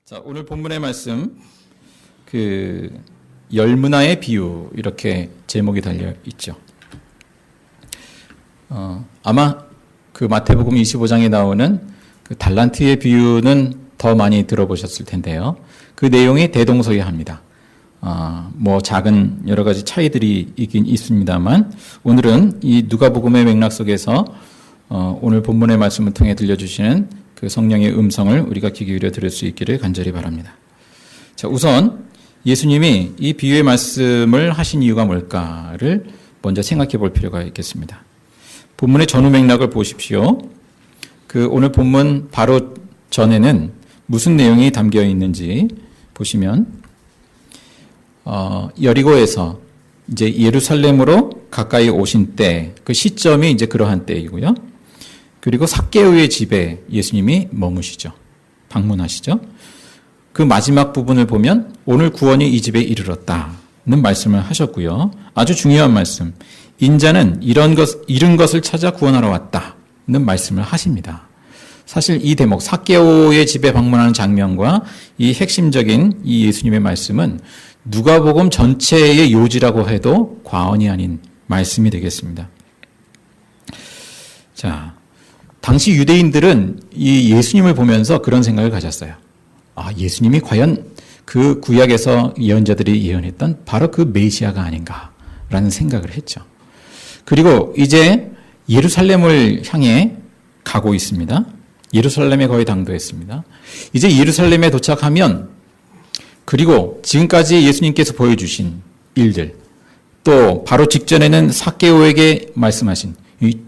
자, 오늘 본문의 말씀, 열문화의 비유, 이렇게 제목이 달려 있죠. 아마 그 마태복음 25장에 나오는 그 달란트의 비유는 더 많이 들어보셨을 텐데요. 그 내용이 대동소이합니다. 뭐 작은 여러 가지 차이들이 있긴 있습니다만, 오늘은 이 누가복음의 맥락 속에서 오늘 본문의 말씀을 통해 들려주시는 그 성령의 음성을 우리가 귀 기울여 들을 수 있기를 간절히 바랍니다. 자, 우선 예수님이 이 비유의 말씀을 하신 이유가 뭘까를 먼저 생각해 볼 필요가 있겠습니다. 본문의 전후 맥락을 보십시오. 그 오늘 본문 바로 전에는 무슨 내용이 담겨 있는지 보시면, 여리고에서 이제 예루살렘으로 가까이 오신 때, 그 시점이 이제 그러한 때이고요. 그리고 삭개오의 집에 예수님이 머무시죠. 방문하시죠. 그 마지막 부분을 보면 오늘 구원이 이 집에 이르렀다는 말씀을 하셨고요. 아주 중요한 말씀. 인자는 잃은 것을 찾아 구원하러 왔다는 말씀을 하십니다. 사실 이 대목, 삭개오의 집에 방문하는 장면과 이 핵심적인 이 예수님의 말씀은 누가복음 전체의 요지라고 해도 과언이 아닌 말씀이 되겠습니다. 자, 당시 유대인들은 이 예수님을 보면서 그런 생각을 가졌어요. 예수님이 과연 그 구약에서 예언자들이 예언했던 바로 그 메시아가 아닌가라는 생각을 했죠. 그리고 이제 예루살렘을 향해 가고 있습니다. 예루살렘에 거의 당도했습니다. 이제 예루살렘에 도착하면, 그리고 지금까지 예수님께서 보여주신 일들, 또 바로 직전에는 삭개오에게 말씀하신 이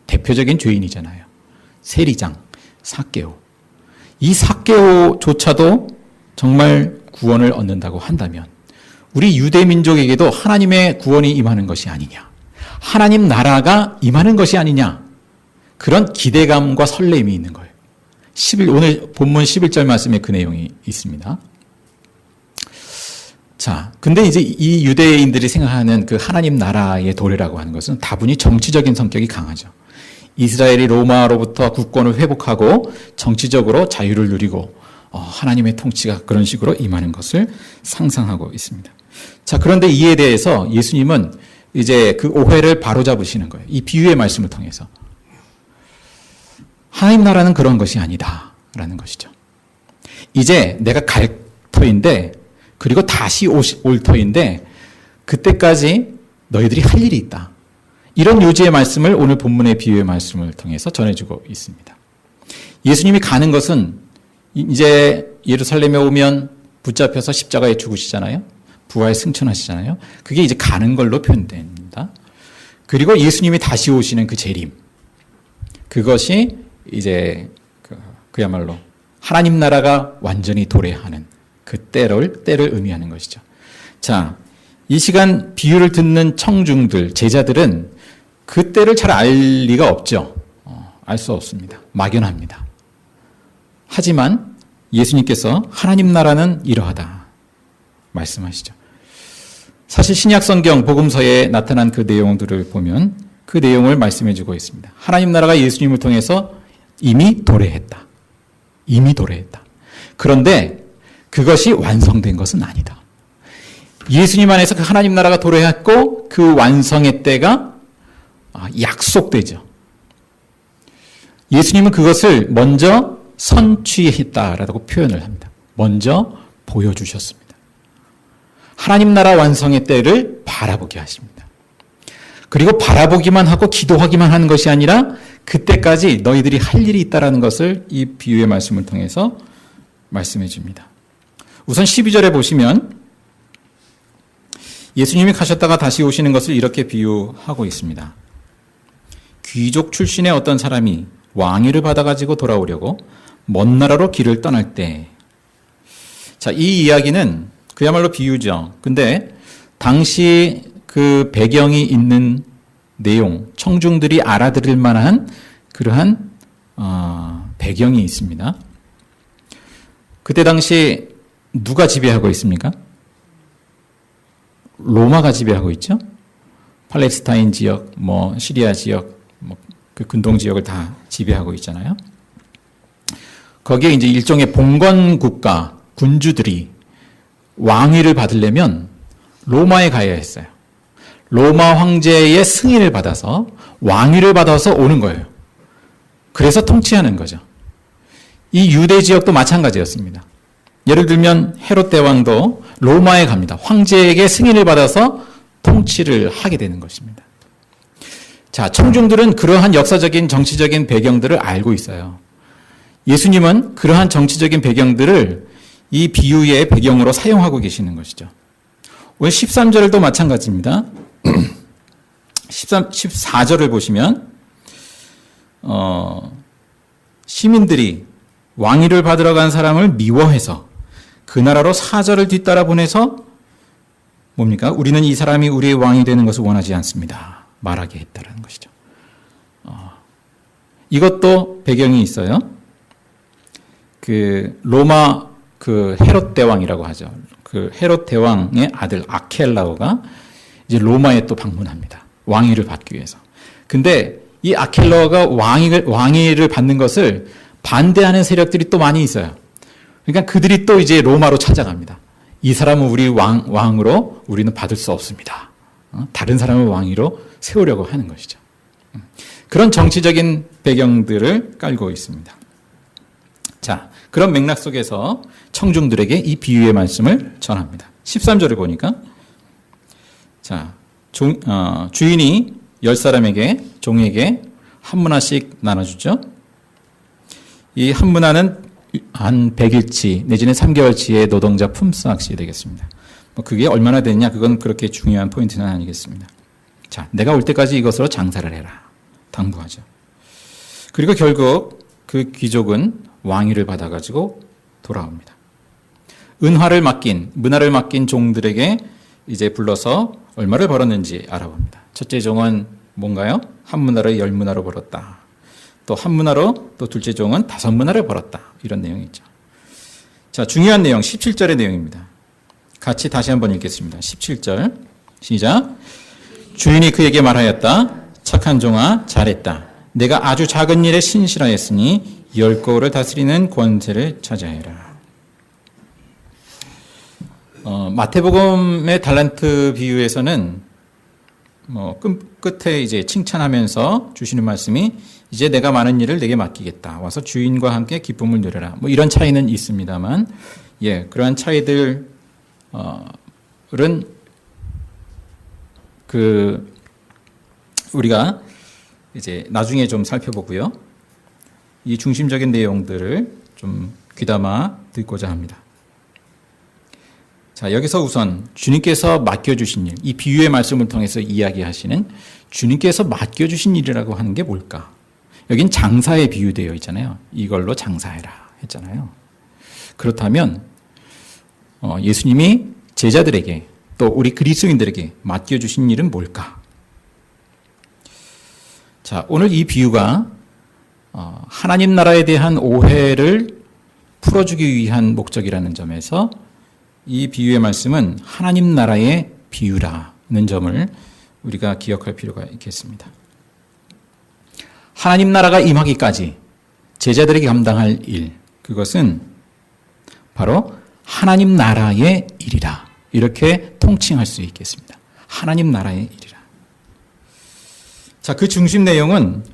대표적인 죄인이잖아요. 세리장, 삭개오. 이 삭개오조차도 정말 구원을 얻는다고 한다면 우리 유대 민족에게도 하나님의 구원이 임하는 것이 아니냐, 하나님 나라가 임하는 것이 아니냐, 그런 기대감과 설렘이 있는 거예요. 오늘 본문 11절 말씀에 그 내용이 있습니다. 자, 근데 이제 이 유대인들이 생각하는 그 하나님 나라의 도래라고 하는 것은 다분히 정치적인 성격이 강하죠. 이스라엘이 로마로부터 국권을 회복하고 정치적으로 자유를 누리고 하나님의 통치가 그런 식으로 임하는 것을 상상하고 있습니다. 자, 그런데 이에 대해서 예수님은 이제 그 오해를 바로잡으시는 거예요. 이 비유의 말씀을 통해서. 하나님 나라는 그런 것이 아니다라는 것이죠. 이제 내가 갈 터인데, 그리고 다시 올 터인데, 그때까지 너희들이 할 일이 있다. 이런 요지의 말씀을 오늘 본문의 비유의 말씀을 통해서 전해주고 있습니다. 예수님이 가는 것은 이제 예루살렘에 오면 붙잡혀서 십자가에 죽으시잖아요. 부활 승천하시잖아요. 그게 이제 가는 걸로 표현됩니다. 그리고 예수님이 다시 오시는 그 재림, 그것이 이제 그야말로 하나님 나라가 완전히 도래하는 그 때를 의미하는 것이죠. 자, 이 시간 비유를 듣는 청중들, 제자들은 그 때를 잘 알 리가 없죠. 알 수 없습니다. 막연합니다. 하지만 예수님께서 하나님 나라는 이러하다 말씀하시죠. 사실 신약 성경 복음서에 나타난 그 내용들을 보면 그 내용을 말씀해 주고 있습니다. 하나님 나라가 예수님을 통해서 이미 도래했다. 이미 도래했다. 그런데 그것이 완성된 것은 아니다. 예수님 안에서 그 하나님 나라가 도래했고 그 완성의 때가 약속되죠. 예수님은 그것을 먼저 선취했다라고 표현을 합니다. 먼저 보여주셨습니다. 하나님 나라 완성의 때를 바라보게 하십니다. 그리고 바라보기만 하고 기도하기만 하는 것이 아니라 그때까지 너희들이 할 일이 있다라는 것을 이 비유의 말씀을 통해서 말씀해 줍니다. 우선 12절에 보시면 예수님이 가셨다가 다시 오시는 것을 이렇게 비유하고 있습니다. 귀족 출신의 어떤 사람이 왕위를 받아가지고 돌아오려고 먼 나라로 길을 떠날 때, 자, 이 이야기는 그야말로 비유죠. 근데 당시 그 배경이 있는 내용, 청중들이 알아들을 만한 그러한 배경이 있습니다. 그때 당시 누가 지배하고 있습니까? 로마가 지배하고 있죠. 팔레스타인 지역, 시리아 지역, 그 근동 지역을 다 지배하고 있잖아요. 거기에 이제 일종의 봉건 국가, 군주들이 왕위를 받으려면 로마에 가야 했어요. 로마 황제의 승인을 받아서 왕위를 받아서 오는 거예요. 그래서 통치하는 거죠. 이 유대 지역도 마찬가지였습니다. 예를 들면 헤롯 대왕도 로마에 갑니다. 황제에게 승인을 받아서 통치를 하게 되는 것입니다. 자, 청중들은 그러한 역사적인 정치적인 배경들을 알고 있어요. 예수님은 그러한 정치적인 배경들을 이 비유의 배경으로 사용하고 계시는 것이죠. 오늘 13절도 마찬가지입니다. 14절을 보시면 시민들이 왕위를 받으러 간 사람을 미워해서 그 나라로 사절을 뒤따라 보내서 뭡니까? 우리는 이 사람이 우리의 왕이 되는 것을 원하지 않습니다. 말하게 했다는 것이죠. 이것도 배경이 있어요. 그 로마 그 헤롯 대왕이라고 하죠. 그 헤롯 대왕의 아들 아켈라오가 이제 로마에 또 방문합니다. 왕위를 받기 위해서. 근데 이 아켈라오가 왕위를 받는 것을 반대하는 세력들이 또 많이 있어요. 그러니까 그들이 또 이제 로마로 찾아갑니다. 이 사람은 우리 왕으로 우리는 받을 수 없습니다. 다른 사람을 왕위로 세우려고 하는 것이죠. 그런 정치적인 배경들을 깔고 있습니다. 자, 그런 맥락 속에서 청중들에게 이 비유의 말씀을 전합니다. 13절을 보니까 자, 주인이 10사람에게 종에게 한 문화씩 나눠주죠. 이 한 문화는 한 100일치 내지는 3개월치의 노동자 품삯이 되겠습니다. 그게 얼마나 되느냐 그건 그렇게 중요한 포인트는 아니겠습니다. 자, 내가 올 때까지 이것으로 장사를 해라. 당부하죠. 그리고 결국 그 귀족은 왕위를 받아가지고 돌아옵니다. 문화를 맡긴 종들에게 이제 불러서 얼마를 벌었는지 알아봅니다. 첫째 종은 뭔가요? 한 문화로 10문화로 벌었다. 또 한 문화로 또 둘째 종은 5문화를 벌었다. 이런 내용이 있죠. 자, 중요한 내용 17절의 내용입니다. 같이 다시 한번 읽겠습니다. 17절 시작. 주인이 그에게 말하였다. 착한 종아 잘했다. 내가 아주 작은 일에 신실하였으니 10거울을 다스리는 권세를 차지하여라. 마태복음의 달란트 비유에서는 끝에 이제 칭찬하면서 주시는 말씀이 이제 내가 많은 일을 내게 맡기겠다. 와서 주인과 함께 기쁨을 누려라. 이런 차이는 있습니다만, 그러한 차이들은 우리가 이제 나중에 좀 살펴보고요. 이 중심적인 내용들을 좀 귀담아 듣고자 합니다. 자, 여기서 우선 주님께서 맡겨주신 일, 이 비유의 말씀을 통해서 이야기하시는 주님께서 맡겨주신 일이라고 하는 게 뭘까? 여긴 장사에 비유되어 있잖아요. 이걸로 장사해라 했잖아요. 그렇다면 예수님이 제자들에게 또 우리 그리스도인들에게 맡겨주신 일은 뭘까? 자, 오늘 이 비유가 하나님 나라에 대한 오해를 풀어주기 위한 목적이라는 점에서 이 비유의 말씀은 하나님 나라의 비유라는 점을 우리가 기억할 필요가 있겠습니다. 하나님 나라가 임하기까지 제자들에게 감당할 일, 그것은 바로 하나님 나라의 일이라. 이렇게 통칭할 수 있겠습니다. 하나님 나라의 일이라. 자, 그 중심 내용은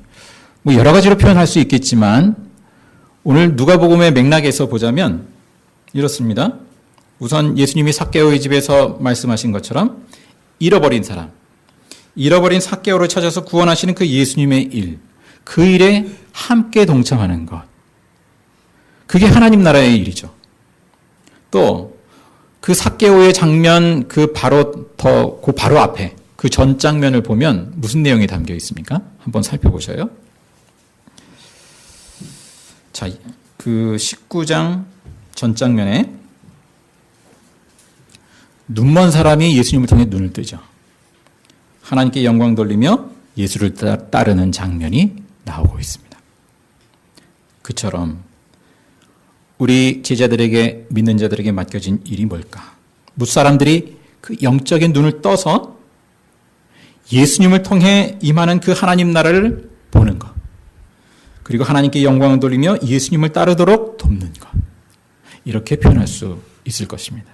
여러 가지로 표현할 수 있겠지만 오늘 누가복음의 맥락에서 보자면 이렇습니다. 우선 예수님이 삭개오의 집에서 말씀하신 것처럼 잃어버린 삭개오를 찾아서 구원하시는 그 예수님의 일, 그 일에 함께 동참하는 것. 그게 하나님 나라의 일이죠. 또 그 삭개오의 장면 그 바로 앞에 그 전 장면을 보면 무슨 내용이 담겨 있습니까? 한번 살펴보셔요. 자, 그 19장 전 장면에 눈먼 사람이 예수님을 통해 눈을 뜨죠. 하나님께 영광 돌리며 예수를 따르는 장면이 나오고 있습니다. 그처럼 우리 제자들에게, 믿는 자들에게 맡겨진 일이 뭘까? 무사람들이 그 영적인 눈을 떠서 예수님을 통해 임하는 그 하나님 나라를 보는 것, 그리고 하나님께 영광을 돌리며 예수님을 따르도록 돕는 것, 이렇게 표현할 수 있을 것입니다.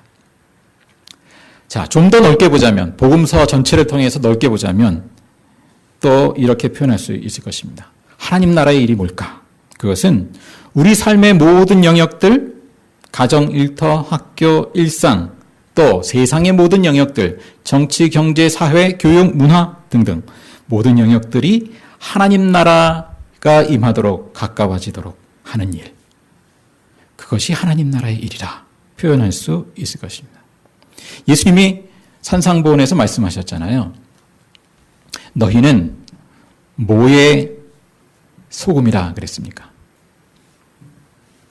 자, 좀 더 넓게 보자면, 복음서 전체를 통해서 넓게 보자면 또 이렇게 표현할 수 있을 것입니다. 하나님 나라의 일이 뭘까? 그것은 우리 삶의 모든 영역들, 가정, 일터, 학교, 일상, 또 세상의 모든 영역들, 정치, 경제, 사회, 교육, 문화 등등 모든 영역들이 하나님 나라가 임하도록 가까워지도록 하는 일. 그것이 하나님 나라의 일이라 표현할 수 있을 것입니다. 예수님이 산상보훈에서 말씀하셨잖아요. 너희는 뭐의 소금이라 그랬습니까?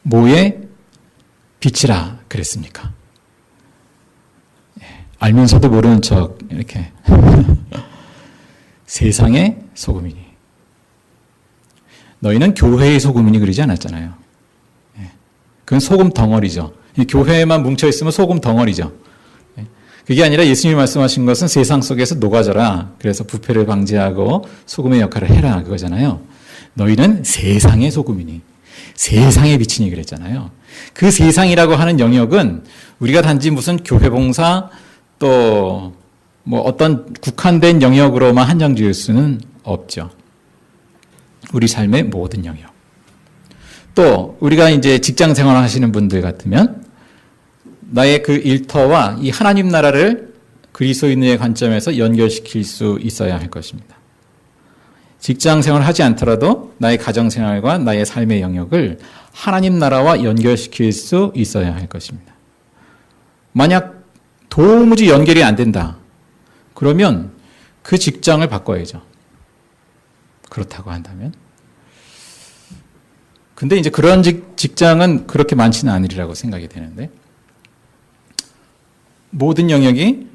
뭐의 빛이라 그랬습니까? 알면서도 모르는 척 이렇게 세상의 소금이니 너희는 교회의 소금이니 그러지 않았잖아요. 그건 소금 덩어리죠. 교회에만 뭉쳐있으면 소금 덩어리죠. 그게 아니라 예수님이 말씀하신 것은 세상 속에서 녹아져라. 그래서 부패를 방지하고 소금의 역할을 해라. 그거잖아요. 너희는 세상의 소금이니 세상의 빛이니 그랬잖아요. 그 세상이라고 하는 영역은 우리가 단지 무슨 교회 봉사 또 뭐 어떤 국한된 영역으로만 한정 지을 수는 없죠. 우리 삶의 모든 영역. 또 우리가 이제 직장 생활을 하시는 분들 같으면 나의 그 일터와 이 하나님 나라를 그리스도인의 관점에서 연결시킬 수 있어야 할 것입니다. 직장 생활을 하지 않더라도 나의 가정 생활과 나의 삶의 영역을 하나님 나라와 연결시킬 수 있어야 할 것입니다. 만약 도무지 연결이 안 된다. 그러면 그 직장을 바꿔야죠. 그렇다고 한다면. 근데 이제 그런 직장은 그렇게 많지는 않으리라고 생각이 되는데 모든 영역이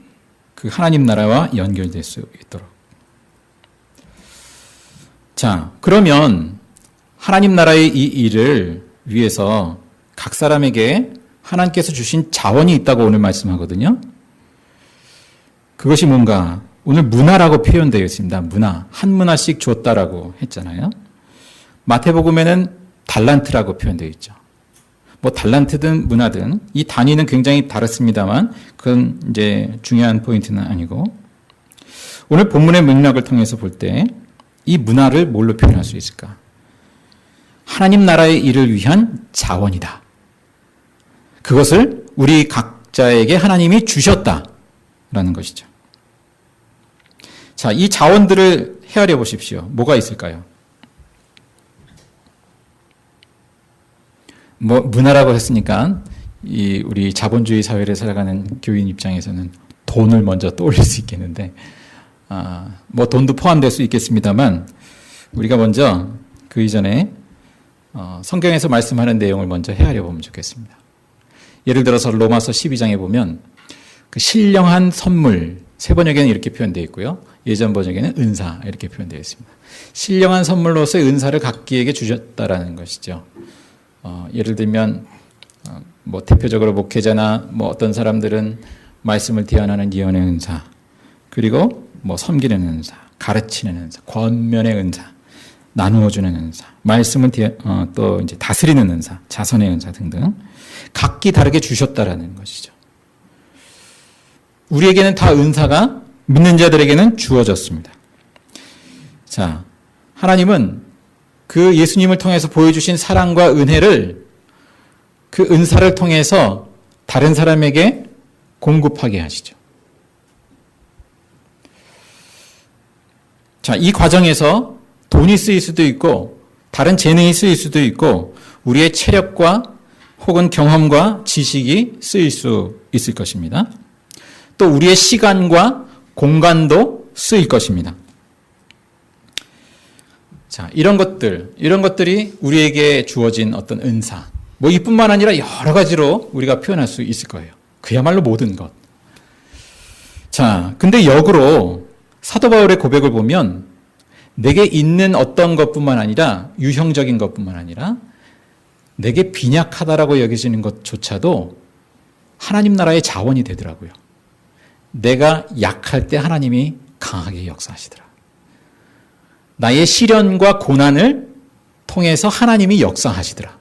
그 하나님 나라와 연결될 수 있도록. 자, 그러면 하나님 나라의 이 일을 위해서 각 사람에게 하나님께서 주신 자원이 있다고 오늘 말씀하거든요. 그것이 뭔가 오늘 문화라고 표현되어 있습니다. 문화. 한 문화씩 줬다라고 했잖아요. 마태복음에는 달란트라고 표현되어 있죠. 뭐 달란트든 문화든 이 단위는 굉장히 다릅니다만 그건 이제 중요한 포인트는 아니고 오늘 본문의 맥락을 통해서 볼 때 이 문화를 뭘로 표현할 수 있을까? 하나님 나라의 일을 위한 자원이다. 그것을 우리 각자에게 하나님이 주셨다라는 것이죠. 자, 이 자원들을 헤아려 보십시오. 뭐가 있을까요? 뭐 문화라고 했으니까 이 우리 자본주의 사회를 살아가는 교인 입장에서는 돈을 먼저 떠올릴 수 있겠는데 뭐 돈도 포함될 수 있겠습니다만 우리가 먼저 그 이전에 성경에서 말씀하는 내용을 먼저 헤아려 보면 좋겠습니다. 예를 들어서 로마서 12장에 보면 그 신령한 선물 새 번역에는 이렇게 표현되어 있고요. 예전 번역에는 은사 이렇게 표현되어 있습니다. 신령한 선물로서의 은사를 각기에게 주셨다라는 것이죠. 예를 들면 뭐 대표적으로 목회자나 뭐 어떤 사람들은 말씀을 대언하는 예언의 은사, 그리고 뭐 섬기는 은사, 가르치는 은사, 권면의 은사, 나누어주는 은사, 말씀을 또 이제 다스리는 은사, 자선의 은사 등등 각기 다르게 주셨다라는 것이죠. 우리에게는 다 은사가 믿는 자들에게는 주어졌습니다. 자, 하나님은 그 예수님을 통해서 보여주신 사랑과 은혜를 그 은사를 통해서 다른 사람에게 공급하게 하시죠. 자, 이 과정에서 돈이 쓰일 수도 있고 다른 재능이 쓰일 수도 있고 우리의 체력과 혹은 경험과 지식이 쓰일 수 있을 것입니다. 또 우리의 시간과 공간도 쓰일 것입니다. 자, 이런 것들이 우리에게 주어진 어떤 은사, 뭐 이뿐만 아니라 여러 가지로 우리가 표현할 수 있을 거예요. 그야말로 모든 것. 자, 근데 역으로 사도 바울의 고백을 보면 내게 있는 어떤 것뿐만 아니라 유형적인 것뿐만 아니라 내게 빈약하다라고 여겨지는 것조차도 하나님 나라의 자원이 되더라고요. 내가 약할 때 하나님이 강하게 역사하시더라. 나의 시련과 고난을 통해서 하나님이 역사하시더라.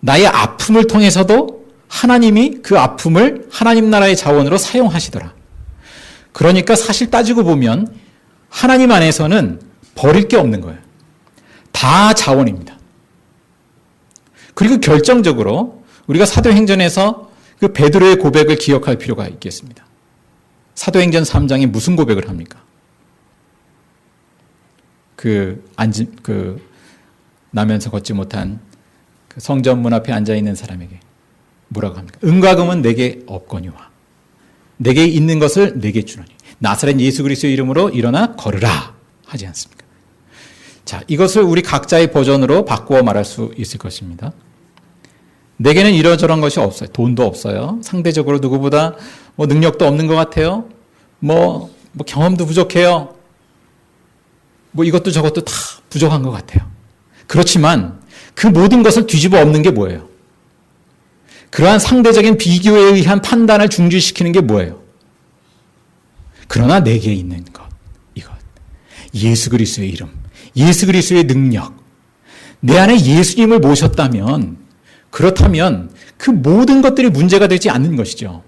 나의 아픔을 통해서도 하나님이 그 아픔을 하나님 나라의 자원으로 사용하시더라. 그러니까 사실 따지고 보면 하나님 안에서는 버릴 게 없는 거예요. 다 자원입니다. 그리고 결정적으로 우리가 사도행전에서 그 베드로의 고백을 기억할 필요가 있겠습니다. 사도행전 3장에 무슨 고백을 합니까? 나면서 걷지 못한 그 성전 문 앞에 앉아 있는 사람에게 뭐라고 합니까? 은과 금은 내게 없거니와 내게 있는 것을 내게 주노니 나사렛 예수 그리스도의 이름으로 일어나 걸으라 하지 않습니까? 자, 이것을 우리 각자의 버전으로 바꾸어 말할 수 있을 것입니다. 내게는 이러저런 것이 없어요. 돈도 없어요. 상대적으로 누구보다 능력도 없는 것 같아요. 경험도 부족해요. 이것도 저것도 다 부족한 것 같아요. 그렇지만 그 모든 것을 뒤집어 엎는 게 뭐예요? 그러한 상대적인 비교에 의한 판단을 중지시키는 게 뭐예요? 그러나 내게 있는 것, 이것. 예수 그리스도의 이름, 예수 그리스도의 능력. 내 안에 예수님을 모셨다면, 그렇다면 그 모든 것들이 문제가 되지 않는 것이죠.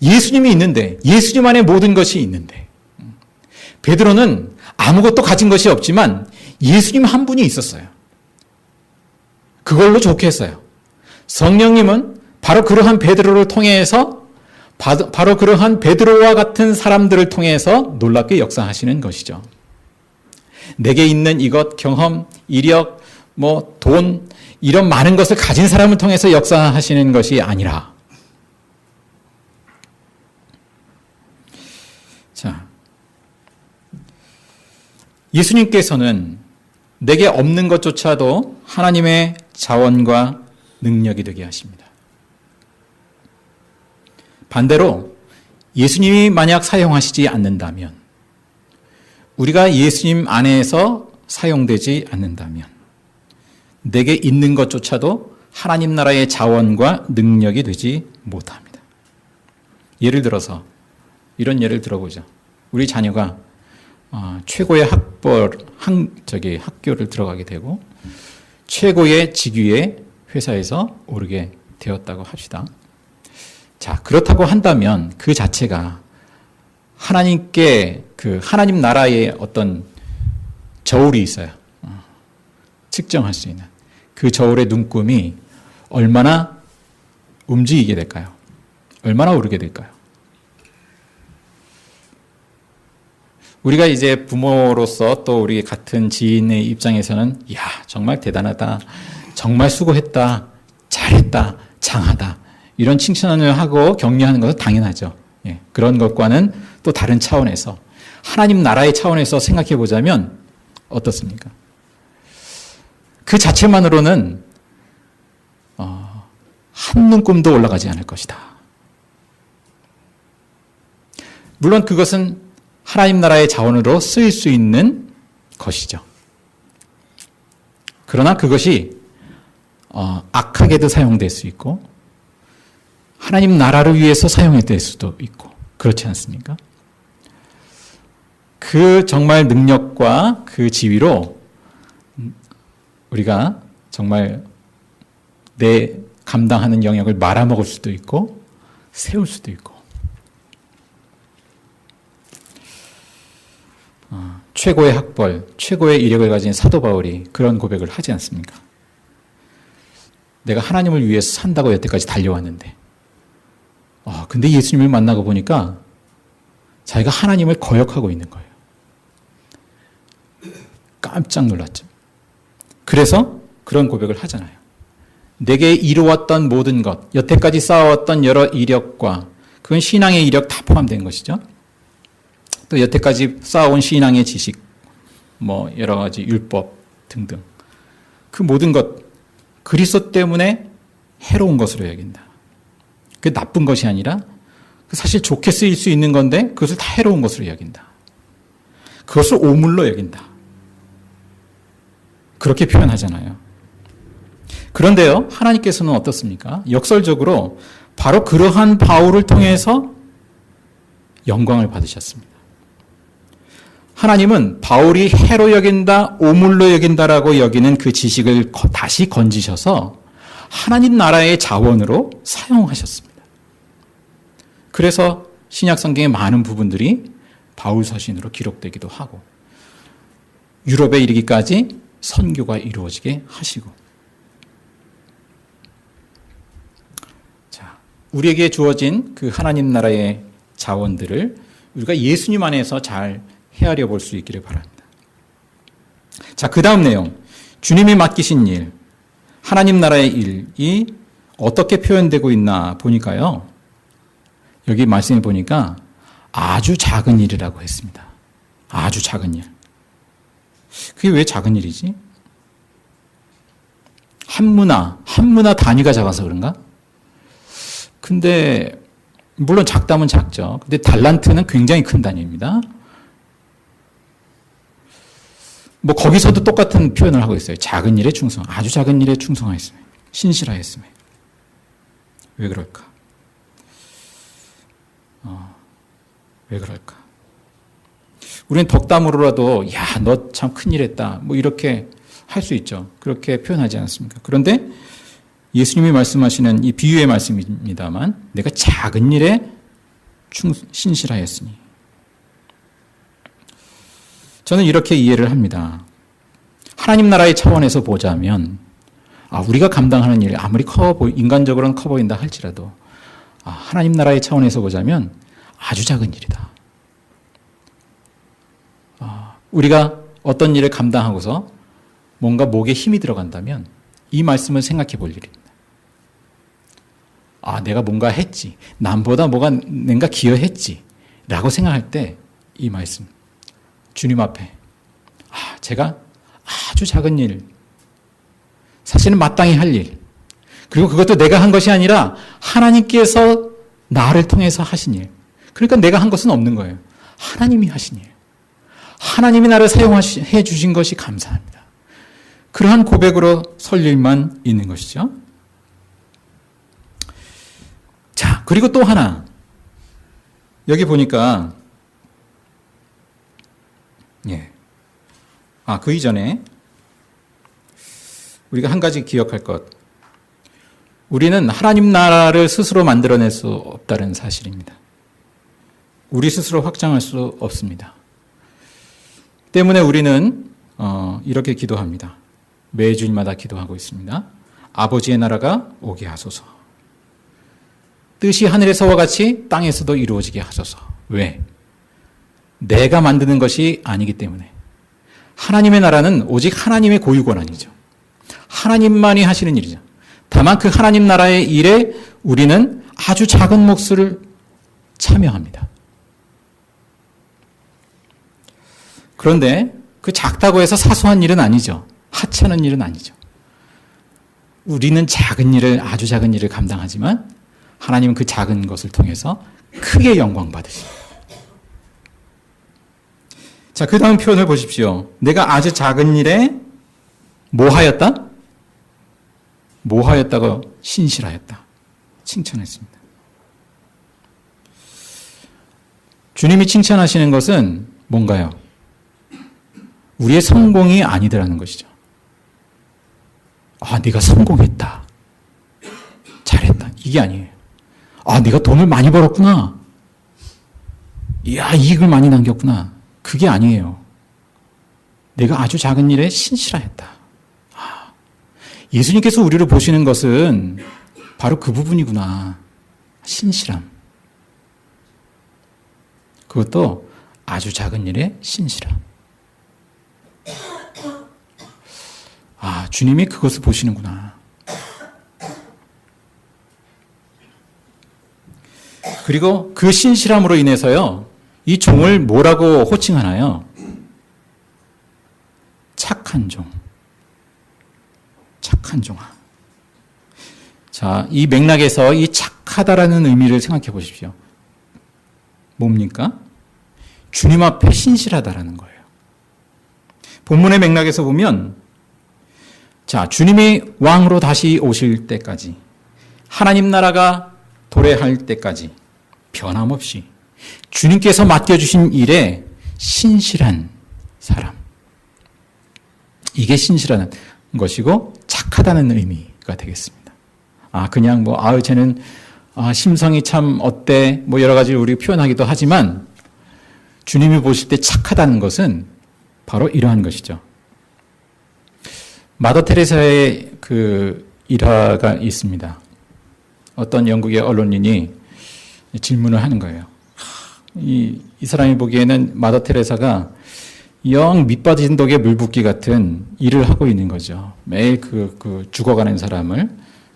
예수님이 있는데, 예수님 안에 모든 것이 있는데, 베드로는 아무것도 가진 것이 없지만 예수님 한 분이 있었어요. 그걸로 좋게 했어요. 성령님은 바로 그러한 베드로를 통해서 바로 그러한 베드로와 같은 사람들을 통해서 놀랍게 역사하시는 것이죠. 내게 있는 이것, 경험, 이력, 돈, 이런 많은 것을 가진 사람을 통해서 역사하시는 것이 아니라, 자, 예수님께서는 내게 없는 것조차도 하나님의 자원과 능력이 되게 하십니다. 반대로 예수님이 만약 사용하시지 않는다면, 우리가 예수님 안에서 사용되지 않는다면 내게 있는 것조차도 하나님 나라의 자원과 능력이 되지 못합니다. 예를 들어서 이런 예를 들어보죠. 우리 자녀가 최고의 학교를 들어가게 되고 최고의 직위의 회사에서 오르게 되었다고 합시다. 자, 그렇다고 한다면 그 자체가 하나님께 하나님 나라의 어떤 저울이 있어요. 측정할 수 있는. 그 저울의 눈금이 얼마나 움직이게 될까요? 얼마나 오르게 될까요? 우리가 이제 부모로서 또 우리 같은 지인의 입장에서는 정말 대단하다. 정말 수고했다. 잘했다. 장하다. 이런 칭찬을 하고 격려하는 것은 당연하죠. 그런 것과는 또 다른 차원에서 하나님 나라의 차원에서 생각해 보자면 어떻습니까? 그 자체만으로는 한 눈금도 올라가지 않을 것이다. 물론 그것은 하나님 나라의 자원으로 쓰일 수 있는 것이죠. 그러나 그것이 악하게도 사용될 수 있고 하나님 나라를 위해서 사용될 수도 있고 그렇지 않습니까? 그 정말 능력과 그 지위로 우리가 정말 내 감당하는 영역을 말아먹을 수도 있고 세울 수도 있고 최고의 학벌, 최고의 이력을 가진 사도 바울이 그런 고백을 하지 않습니까? 내가 하나님을 위해서 산다고 여태까지 달려왔는데 근데 예수님을 만나고 보니까 자기가 하나님을 거역하고 있는 거예요. 깜짝 놀랐죠. 그래서 그런 고백을 하잖아요. 내게 이루었던 모든 것, 여태까지 쌓아왔던 여러 이력과 그건 신앙의 이력 다 포함된 것이죠. 또 여태까지 쌓아온 신앙의 지식, 여러 가지 율법 등등 그 모든 것 그리스도 때문에 해로운 것으로 여긴다. 그게 나쁜 것이 아니라 사실 좋게 쓰일 수 있는 건데 그것을 다 해로운 것으로 여긴다. 그것을 오물로 여긴다. 그렇게 표현하잖아요. 그런데요, 하나님께서는 어떻습니까? 역설적으로 바로 그러한 바울을 통해서 영광을 받으셨습니다. 하나님은 바울이 해로 여긴다, 오물로 여긴다라고 여기는 그 지식을 다시 건지셔서 하나님 나라의 자원으로 사용하셨습니다. 그래서 신약 성경의 많은 부분들이 바울 서신으로 기록되기도 하고 유럽에 이르기까지 선교가 이루어지게 하시고. 자, 우리에게 주어진 그 하나님 나라의 자원들을 우리가 예수님 안에서 잘 헤아려 볼 수 있기를 바랍니다. 자, 그 다음 내용. 주님이 맡기신 일, 하나님 나라의 일이 어떻게 표현되고 있나 보니까요. 여기 말씀해 보니까 아주 작은 일이라고 했습니다. 아주 작은 일. 그게 왜 작은 일이지? 한문화 단위가 작아서 그런가? 근데 물론 작다면 작죠. 근데 달란트는 굉장히 큰 단위입니다. 뭐 거기서도 똑같은 표현을 하고 있어요. 작은 일에 충성, 아주 작은 일에 충성하였으며 신실하였으며. 왜 그럴까? 왜 그럴까? 우리는 덕담으로라도 야, 너 참 큰일 했다. 뭐 이렇게 할 수 있죠. 그렇게 표현하지 않습니까? 그런데 예수님이 말씀하시는 이 비유의 말씀입니다만 내가 작은 일에 신실하였으니. 저는 이렇게 이해를 합니다. 하나님 나라의 차원에서 보자면 우리가 감당하는 일 아무리 인간적으로는 커 보인다 할지라도 하나님 나라의 차원에서 보자면 아주 작은 일이다. 우리가 어떤 일을 감당하고서 뭔가 목에 힘이 들어간다면 이 말씀을 생각해 볼 일입니다. 내가 뭔가 했지. 남보다 내가 기여했지. 라고 생각할 때 이 말씀. 주님 앞에 제가 아주 작은 일, 사실은 마땅히 할 일, 그리고 그것도 내가 한 것이 아니라 하나님께서 나를 통해서 하신 일. 그러니까 내가 한 것은 없는 거예요. 하나님이 하신 일. 하나님이 나를 사용해 주신 것이 감사합니다. 그러한 고백으로 설 일만 있는 것이죠. 자, 그리고 또 하나. 여기 보니까 그 이전에 우리가 한 가지 기억할 것. 우리는 하나님 나라를 스스로 만들어낼 수 없다는 사실입니다. 우리 스스로 확장할 수 없습니다. 때문에 우리는 이렇게 기도합니다. 매 주일마다 기도하고 있습니다. 아버지의 나라가 오게 하소서. 뜻이 하늘에서와 같이 땅에서도 이루어지게 하소서. 왜? 내가 만드는 것이 아니기 때문에. 하나님의 나라는 오직 하나님의 고유 권한이죠. 하나님만이 하시는 일이죠. 다만 그 하나님 나라의 일에 우리는 아주 작은 몫을 참여합니다. 그런데 그 작다고 해서 사소한 일은 아니죠. 하찮은 일은 아니죠. 우리는 아주 작은 일을 감당하지만 하나님은 그 작은 것을 통해서 크게 영광 받으십니다. 자, 그 다음 표현을 보십시오. 내가 아주 작은 일에 뭐 하였다? 뭐 하였다고? 신실하였다. 칭찬했습니다. 주님이 칭찬하시는 것은 뭔가요? 우리의 성공이 아니더라는 것이죠. 네가 성공했다. 잘했다. 이게 아니에요. 네가 돈을 많이 벌었구나. 이야, 이익을 많이 남겼구나. 그게 아니에요. 내가 아주 작은 일에 신실하였다. 예수님께서 우리를 보시는 것은 바로 그 부분이구나. 신실함. 그것도 아주 작은 일에 신실함. 주님이 그것을 보시는구나. 그리고 그 신실함으로 인해서요, 이 종을 뭐라고 호칭하나요? 착한 종. 착한 종아. 자, 이 맥락에서 이 착하다라는 의미를 생각해 보십시오. 뭡니까? 주님 앞에 신실하다라는 거예요. 본문의 맥락에서 보면, 자, 주님이 왕으로 다시 오실 때까지, 하나님 나라가 도래할 때까지 변함없이 주님께서 맡겨주신 일에 신실한 사람. 이게 신실한 것이고 착하다는 의미가 되겠습니다. 그냥 쟤는 심성이 참 어때? 여러 가지 우리 표현하기도 하지만 주님이 보실 때 착하다는 것은 바로 이러한 것이죠. 마더 테레사의 그 일화가 있습니다. 어떤 영국의 언론인이 질문을 하는 거예요. 이 사람이 보기에는 마더 테레사가 영 밑빠진 독에 물붓기 같은 일을 하고 있는 거죠. 매일 그 죽어가는 사람을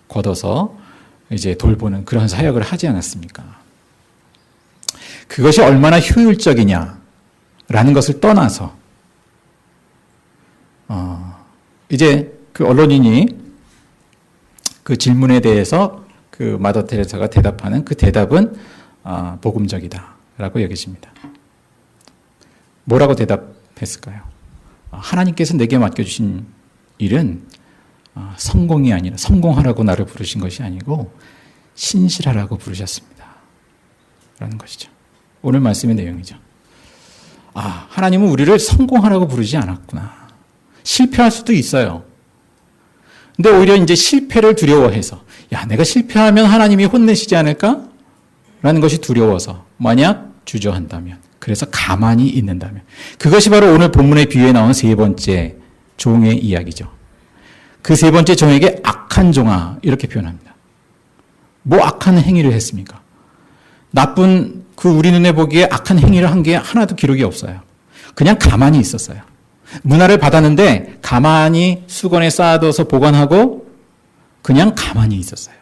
걷어서 이제 돌보는 그런 사역을 하지 않았습니까? 그것이 얼마나 효율적이냐라는 것을 떠나서 이제 그 언론인이 그 질문에 대해서 그 마더 테레사가 대답하는 그 대답은 복음적이다라고 여겨집니다. 뭐라고 대답했을까요? 하나님께서 내게 맡겨주신 일은 성공이 아니라 성공하라고 나를 부르신 것이 아니고 신실하라고 부르셨습니다. 라는 것이죠. 오늘 말씀의 내용이죠. 하나님은 우리를 성공하라고 부르지 않았구나. 실패할 수도 있어요. 근데 오히려 이제 실패를 두려워해서 내가 실패하면 하나님이 혼내시지 않을까? 라는 것이 두려워서 만약 주저한다면 그래서 가만히 있는다면 그것이 바로 오늘 본문의 비유에 나온 세 번째 종의 이야기죠. 그 세 번째 종에게 악한 종아 이렇게 표현합니다. 뭐 악한 행위를 했습니까? 나쁜 우리 눈에 보기에 악한 행위를 한 게 하나도 기록이 없어요. 그냥 가만히 있었어요. 문화를 받았는데 가만히 수건에 쌓아둬서 보관하고 그냥 가만히 있었어요.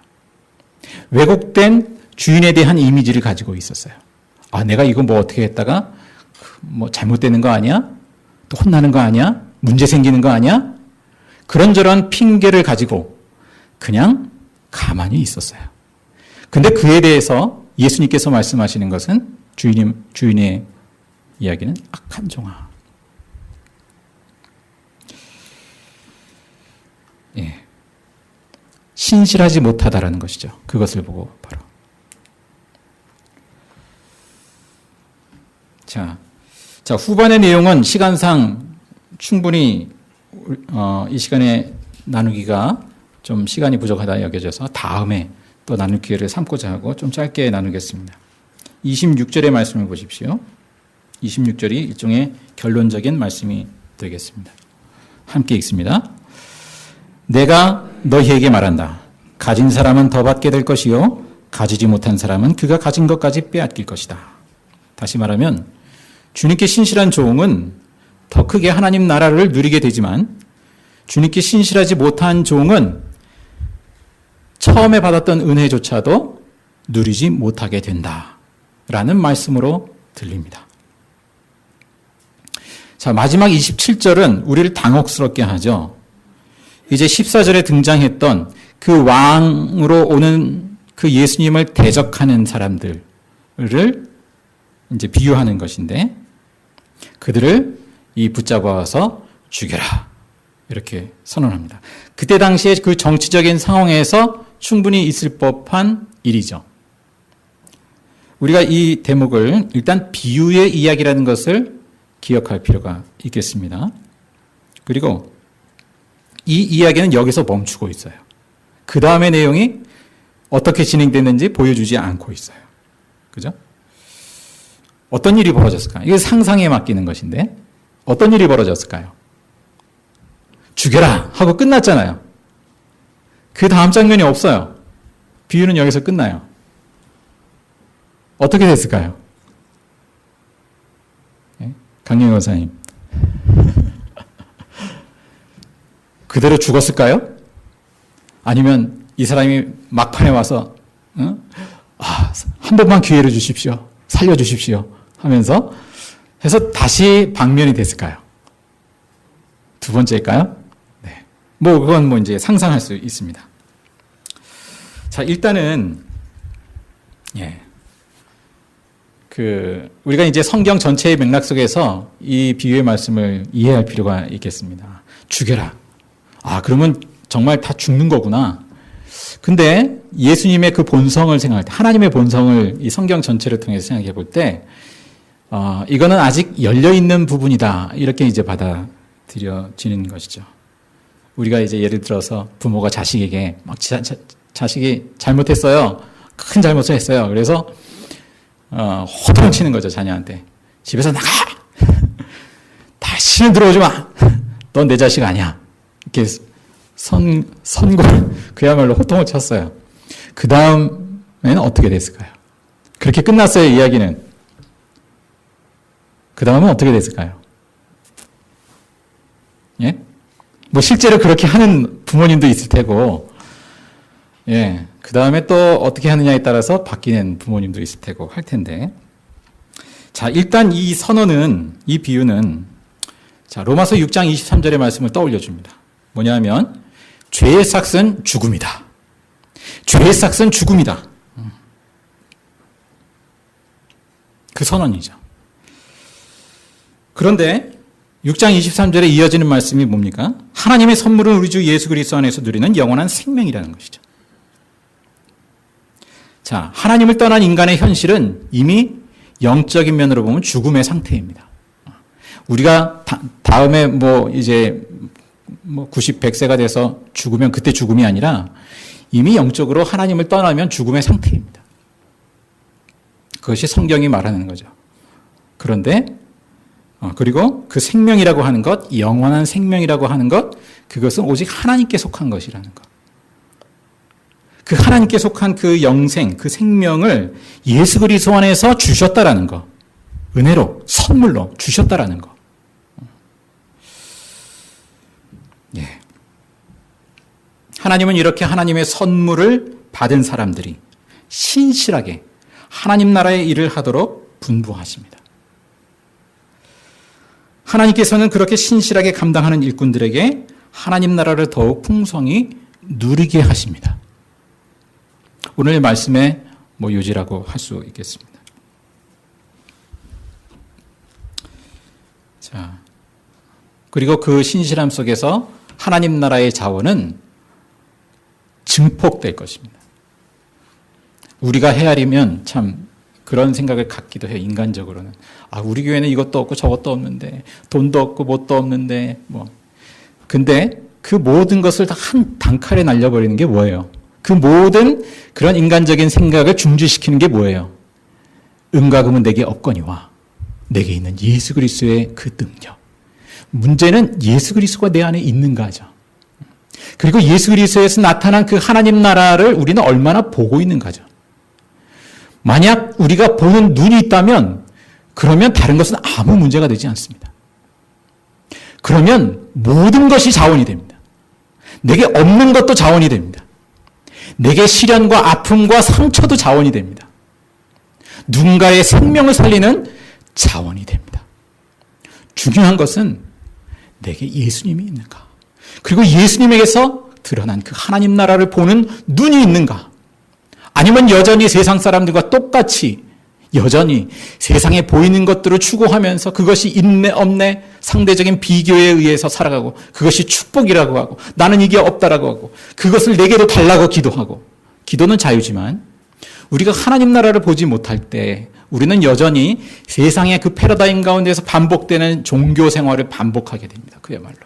왜곡된 주인에 대한 이미지를 가지고 있었어요. 내가 이거 어떻게 했다가 잘못되는 거 아니야? 또 혼나는 거 아니야? 문제 생기는 거 아니야? 그런저런 핑계를 가지고 그냥 가만히 있었어요. 근데 그에 대해서 예수님께서 말씀하시는 것은 주인의 이야기는 악한 종아. 신실하지 못하다라는 것이죠. 그것을 보고 바로. 자, 후반의 내용은 시간상 충분히 이 시간에 나누기가 좀 시간이 부족하다 여겨져서 다음에 또 나눌 기회를 삼고자 하고 좀 짧게 나누겠습니다. 26절의 말씀을 보십시오. 26절이 일종의 결론적인 말씀이 되겠습니다. 함께 읽습니다. 내가 너희에게 말한다. 가진 사람은 더 받게 될 것이요 가지지 못한 사람은 그가 가진 것까지 빼앗길 것이다. 다시 말하면 주님께 신실한 종은 더 크게 하나님 나라를 누리게 되지만 주님께 신실하지 못한 종은 처음에 받았던 은혜조차도 누리지 못하게 된다라는 말씀으로 들립니다. 자, 마지막 27절은 우리를 당혹스럽게 하죠. 이제 14절에 등장했던 그 왕으로 오는 그 예수님을 대적하는 사람들을 이제 비유하는 것인데 그들을 붙잡아서 죽여라 이렇게 선언합니다. 그때 당시에 그 정치적인 상황에서 충분히 있을 법한 일이죠. 우리가 이 대목을 일단 비유의 이야기라는 것을 기억할 필요가 있겠습니다. 그리고 이 이야기는 여기서 멈추고 있어요. 그 다음의 내용이 어떻게 진행됐는지 보여주지 않고 있어요. 그죠? 어떤 일이 벌어졌을까요? 이게 상상에 맡기는 것인데 어떤 일이 벌어졌을까요? 죽여라 하고 끝났잖아요. 그 다음 장면이 없어요. 비유는 여기서 끝나요. 어떻게 됐을까요? 강영희 원사님. 그대로 죽었을까요? 아니면 이 사람이 막판에 와서 한 번만 기회를 주십시오. 살려주십시오. 하면서 해서 다시 방면이 됐을까요? 두 번째일까요? 네. 그건 이제 상상할 수 있습니다. 자, 일단은, 우리가 이제 성경 전체의 맥락 속에서 이 비유의 말씀을 이해할 필요가 있겠습니다. 죽여라. 그러면 정말 다 죽는 거구나. 근데 예수님의 그 본성을 생각할 때, 하나님의 본성을 이 성경 전체를 통해서 생각해 볼 때, 이거는 아직 열려있는 부분이다. 이렇게 이제 받아들여지는 것이죠. 우리가 이제 예를 들어서 부모가 자식에게 막 자식이 잘못했어요. 큰 잘못을 했어요. 그래서 호통 치는 거죠, 자녀한테. 집에서 나가! 다시는 들어오지 마! 넌 내 자식 아니야. 이렇게 선고, 그야말로 호통을 쳤어요. 그 다음에는 어떻게 됐을까요? 그렇게 끝났어요, 이야기는. 그 다음은 어떻게 됐을까요? 예? 뭐 실제로 그렇게 하는 부모님도 있을 테고, 예. 그 다음에 또 어떻게 하느냐에 따라서 바뀌는 부모님도 있을 테고 할 텐데. 자, 일단 이 선언은, 이 비유는, 자, 로마서 6장 23절의 말씀을 떠올려 줍니다. 뭐냐면, 죄의 삭은 죽음이다. 죄의 삭은 죽음이다. 그 선언이죠. 그런데 6장 23절에 이어지는 말씀이 뭡니까? 하나님의 선물은 우리 주 예수 그리스도 안에서 누리는 영원한 생명이라는 것이죠. 자, 하나님을 떠난 인간의 현실은 이미 영적인 면으로 보면 죽음의 상태입니다. 우리가 다음에 이제 90, 100세가 돼서 죽으면 그때 죽음이 아니라 이미 영적으로 하나님을 떠나면 죽음의 상태입니다. 그것이 성경이 말하는 거죠. 그런데 그리고 그 생명이라고 하는 것, 영원한 생명이라고 하는 것, 그것은 오직 하나님께 속한 것이라는 것. 그 하나님께 속한 그 영생, 그 생명을 예수 그리스도 안에서 주셨다라는 것. 은혜로, 선물로 주셨다라는 것. 예. 하나님은 이렇게 하나님의 선물을 받은 사람들이 신실하게 하나님 나라의 일을 하도록 분부하십니다. 하나님께서는 그렇게 신실하게 감당하는 일꾼들에게 하나님 나라를 더욱 풍성히 누리게 하십니다. 오늘 말씀의 요지라고 할 수 있겠습니다. 자, 그리고 그 신실함 속에서 하나님 나라의 자원은 증폭될 것입니다. 우리가 헤아리면 참 그런 생각을 갖기도 해요. 인간적으로는. 우리 교회는 이것도 없고 저것도 없는데, 돈도 없고 뭣도 없는데, 근데 그 모든 것을 다 한 단칼에 날려버리는 게 뭐예요? 그 모든 그런 인간적인 생각을 중지시키는 게 뭐예요? 은과 금은 내게 없거니와 내게 있는 예수 그리스도의 그 능력. 문제는 예수 그리스도가 내 안에 있는가죠. 그리고 예수 그리스도에서 나타난 그 하나님 나라를 우리는 얼마나 보고 있는가죠. 만약 우리가 보는 눈이 있다면 그러면 다른 것은 아무 문제가 되지 않습니다. 그러면 모든 것이 자원이 됩니다. 내게 없는 것도 자원이 됩니다. 내게 시련과 아픔과 상처도 자원이 됩니다. 누군가의 생명을 살리는 자원이 됩니다. 중요한 것은 내게 예수님이 있는가? 그리고 예수님에게서 드러난 그 하나님 나라를 보는 눈이 있는가? 아니면 여전히 세상 사람들과 똑같이 여전히 세상에 보이는 것들을 추구하면서 그것이 있네 없네 상대적인 비교에 의해서 살아가고 그것이 축복이라고 하고 나는 이게 없다라고 하고 그것을 내게도 달라고 기도하고 기도는 자유지만 우리가 하나님 나라를 보지 못할 때 우리는 여전히 세상의 그 패러다임 가운데서 반복되는 종교 생활을 반복하게 됩니다. 그야말로.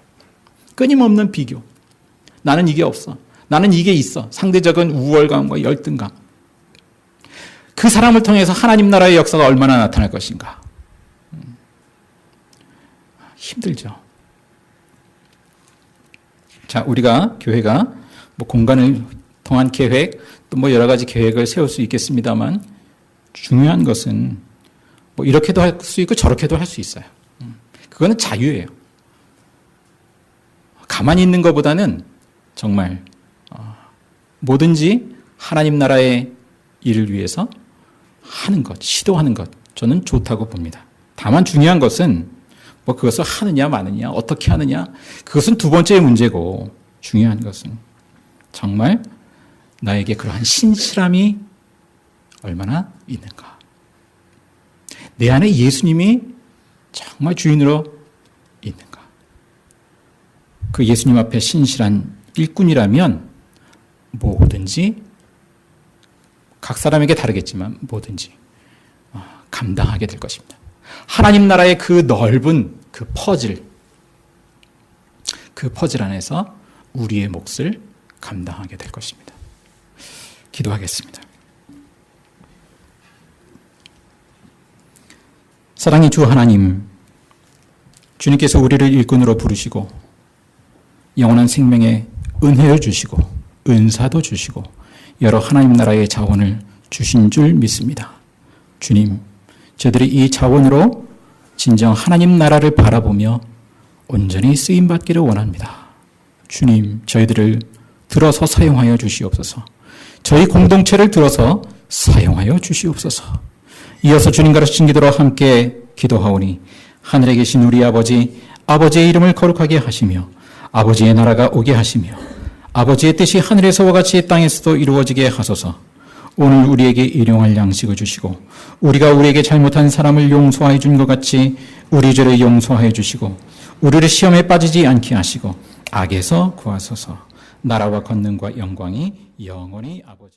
끊임없는 비교. 나는 이게 없어. 나는 이게 있어. 상대적인 우월감과 열등감. 그 사람을 통해서 하나님 나라의 역사가 얼마나 나타날 것인가. 힘들죠. 자, 우리가 교회가 공간을 통한 계획 또 여러 가지 계획을 세울 수 있겠습니다만 중요한 것은 이렇게도 할 수 있고 저렇게도 할 수 있어요. 그거는 자유예요. 가만히 있는 것보다는 정말 뭐든지 하나님 나라의 일을 위해서 하는 것, 시도하는 것 저는 좋다고 봅니다. 다만 중요한 것은 그것을 하느냐 마느냐 어떻게 하느냐 그것은 두 번째의 문제고 중요한 것은 정말 나에게 그러한 신실함이 얼마나 있는가. 내 안에 예수님이 정말 주인으로 있는가. 그 예수님 앞에 신실한 일꾼이라면 뭐든지 각 사람에게 다르겠지만 뭐든지 감당하게 될 것입니다. 하나님 나라의 그 넓은 그 퍼즐 안에서 우리의 몫을 감당하게 될 것입니다. 기도하겠습니다. 사랑의 주 하나님, 주님께서 우리를 일꾼으로 부르시고 영원한 생명의 은혜를 주시고 은사도 주시고 여러 하나님 나라의 자원을 주신 줄 믿습니다. 주님, 저들이 이 자원으로 진정 하나님 나라를 바라보며 온전히 쓰임받기를 원합니다. 주님, 저희들을 들어서 사용하여 주시옵소서. 저희 공동체를 들어서 사용하여 주시옵소서. 이어서 주님 가르치신 기도로 함께 기도하오니 하늘에 계신 우리 아버지, 아버지의 이름을 거룩하게 하시며 아버지의 나라가 오게 하시며 아버지의 뜻이 하늘에서와 같이 땅에서도 이루어지게 하소서. 오늘 우리에게 일용할 양식을 주시고 우리가 우리에게 잘못한 사람을 용서하여 준 것 같이 우리 죄를 용서하여 주시고 우리를 시험에 빠지지 않게 하시고 악에서 구하소서. 나라와 권능과 영광이 영원히 아버지